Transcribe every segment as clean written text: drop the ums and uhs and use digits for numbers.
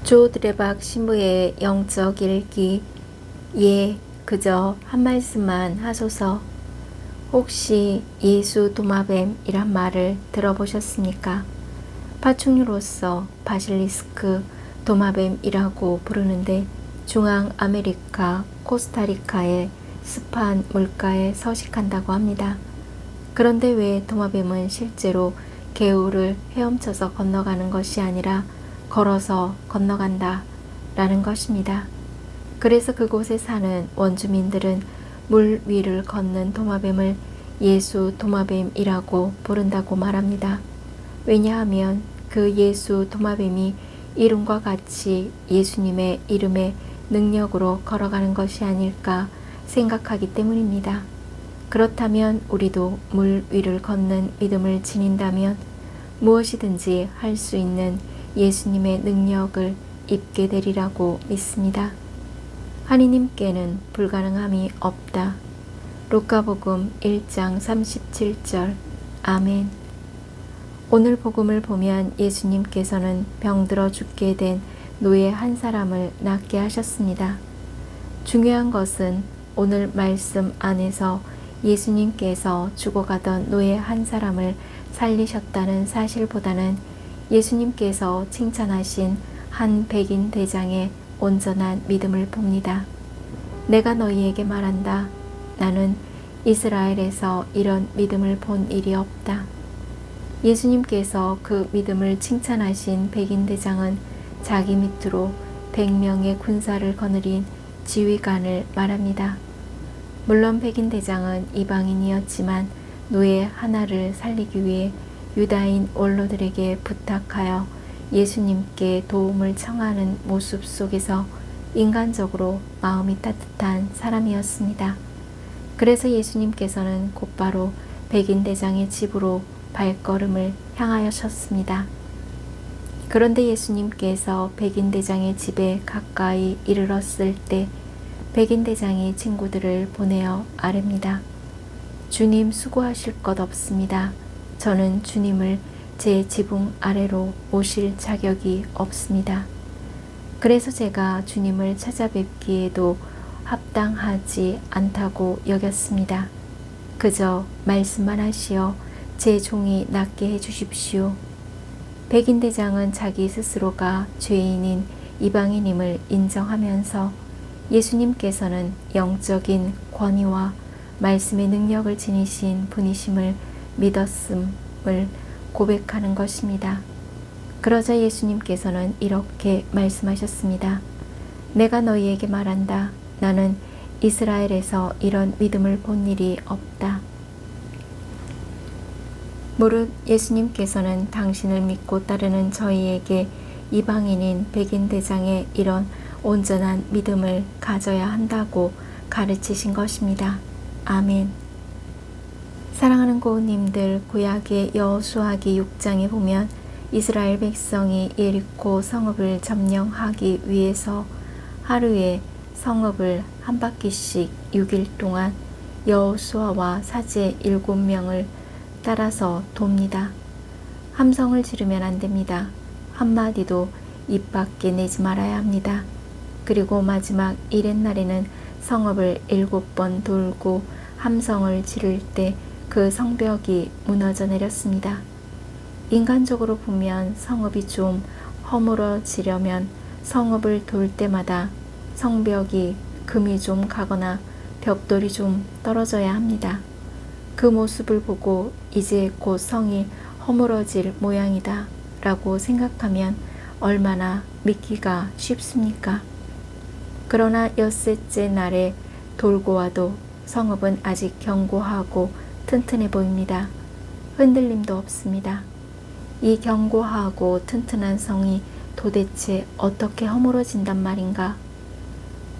조 드레박 신부의 영적 일기. 예, 그저 한 말씀만 하소서. 혹시 예수 도마뱀이란 말을 들어보셨습니까? 파충류로서 바실리스크 도마뱀이라고 부르는데 중앙 아메리카 코스타리카의 습한 물가에 서식한다고 합니다. 그런데 왜 도마뱀은 실제로 개울을 헤엄쳐서 건너가는 것이 아니라 걸어서 건너간다 라는 것입니다. 그래서 그곳에 사는 원주민들은 물 위를 걷는 도마뱀을 예수 도마뱀이라고 부른다고 말합니다. 왜냐하면 그 예수 도마뱀이 이름과 같이 예수님의 이름의 능력으로 걸어가는 것이 아닐까 생각하기 때문입니다. 그렇다면 우리도 물 위를 걷는 믿음을 지닌다면 무엇이든지 할 수 있는 예수님의 능력을 입게 되리라고 믿습니다. 하느님께는 불가능함이 없다. 루카복음 1장 37절. 아멘. 오늘 복음을 보면 예수님께서는 병들어 죽게 된 노예 한 사람을 낫게 하셨습니다. 중요한 것은 오늘 말씀 안에서 예수님께서 죽어가던 노예 한 사람을 살리셨다는 사실보다는 예수님께서 칭찬하신 한 백인 대장의 온전한 믿음을 봅니다. 내가 너희에게 말한다. 나는 이스라엘에서 이런 믿음을 본 일이 없다. 예수님께서 그 믿음을 칭찬하신 백인 대장은 자기 밑으로 100명의 군사를 거느린 지휘관을 말합니다. 물론 백인 대장은 이방인이었지만 노예 하나를 살리기 위해 유다인 원로들에게 부탁하여 예수님께 도움을 청하는 모습 속에서 인간적으로 마음이 따뜻한 사람이었습니다. 그래서 예수님께서는 곧바로 백인 대장의 집으로 발걸음을 향하셨습니다. 그런데 예수님께서 백인 대장의 집에 가까이 이르렀을 때 백인 대장이 친구들을 보내어 아뢰니다. 주님, 수고하실 것 없습니다. 저는 주님을 제 지붕 아래로 모실 자격이 없습니다. 그래서 제가 주님을 찾아뵙기에도 합당하지 않다고 여겼습니다. 그저 말씀만 하시어 제 종이 낫게 해주십시오. 백인 대장은 자기 스스로가 죄인인 이방인임을 인정하면서 예수님께서는 영적인 권위와 말씀의 능력을 지니신 분이심을 믿었음을 고백하는 것입니다. 그러자 예수님께서는 이렇게 말씀하셨습니다. 내가 너희에게 말한다. 나는 이스라엘에서 이런 믿음을 본 일이 없다. 무릇 예수님께서는 당신을 믿고 따르는 저희에게 이방인인 백인 대장의 이런 온전한 믿음을 가져야 한다고 가르치신 것입니다. 아멘. 사랑하는 고우님들, 구약의 여호수아기 6장에 보면 이스라엘 백성이 예리코 성읍을 점령하기 위해서 하루에 성읍을 한 바퀴씩 6일 동안 여호수아와 사제 7명을 따라서 돕니다. 함성을 지르면 안 됩니다. 한마디도 입 밖에 내지 말아야 합니다. 그리고 마지막 이렛날에는 성읍을 7번 돌고 함성을 지를 때 그 성벽이 무너져 내렸습니다. 인간적으로 보면 성읍이 좀 허물어지려면 성읍을 돌 때마다 성벽이 금이 좀 가거나 벽돌이 좀 떨어져야 합니다. 그 모습을 보고 이제 곧 성이 허물어질 모양이다 라고 생각하면 얼마나 믿기가 쉽습니까? 그러나 엿새째 날에 돌고 와도 성읍은 아직 견고하고 튼튼해 보입니다. 흔들림도 없습니다. 이 견고하고 튼튼한 성이 도대체 어떻게 허물어진단 말인가?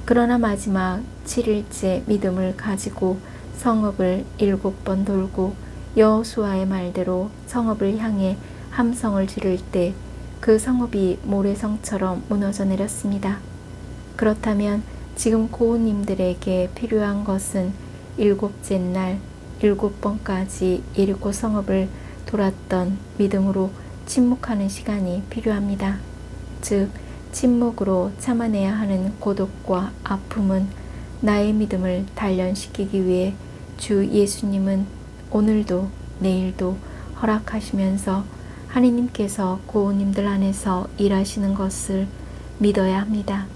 그러나 마지막 7일째 믿음을 가지고 성읍을 7번 돌고 여호수아의 말대로 성읍을 향해 함성을 지를 때 그 성읍이 모래성처럼 무너져 내렸습니다. 그렇다면 지금 고우님들에게 필요한 것은 7째 날 7번까지 예리코 성읍을 돌았던 믿음으로 침묵하는 시간이 필요합니다. 즉 침묵으로 참아내야 하는 고독과 아픔은 나의 믿음을 단련시키기 위해 주 예수님은 오늘도 내일도 허락하시면서 하느님께서 고우님들 안에서 일하시는 것을 믿어야 합니다.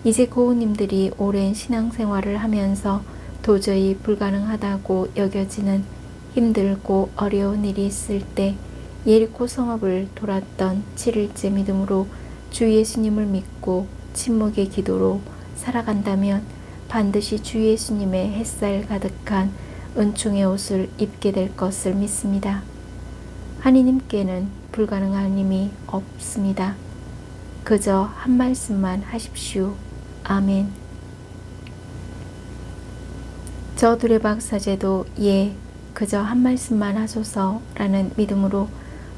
이제 고우님들이 오랜 신앙생활을 하면서 도저히 불가능하다고 여겨지는 힘들고 어려운 일이 있을 때 예리코 성읍을 돌았던 7일째 믿음으로 주 예수님을 믿고 침묵의 기도로 살아간다면 반드시 주 예수님의 햇살 가득한 은총의 옷을 입게 될 것을 믿습니다. 하느님께는 불가능한 힘이 없습니다. 그저 한 말씀만 하십시오. 아멘. 저 두레박 사제도 그저 한 말씀만 하소서라는 믿음으로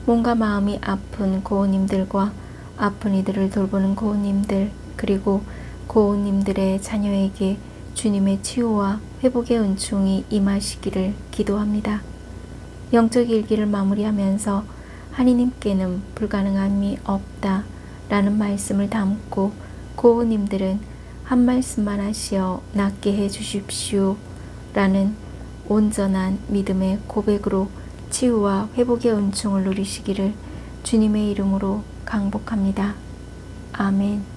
몸과 마음이 아픈 고우님들과 아픈 이들을 돌보는 고우님들 그리고 고우님들의 자녀에게 주님의 치유와 회복의 은총이 임하시기를 기도합니다. 영적 일기를 마무리하면서 하느님께는 불가능한 힘이 없다 라는 말씀을 담고 고우님들은 한 말씀만 하시어 낫게 해 주십시오 라는 온전한 믿음의 고백으로 치유와 회복의 은총을 누리시기를 주님의 이름으로 강복합니다. 아멘.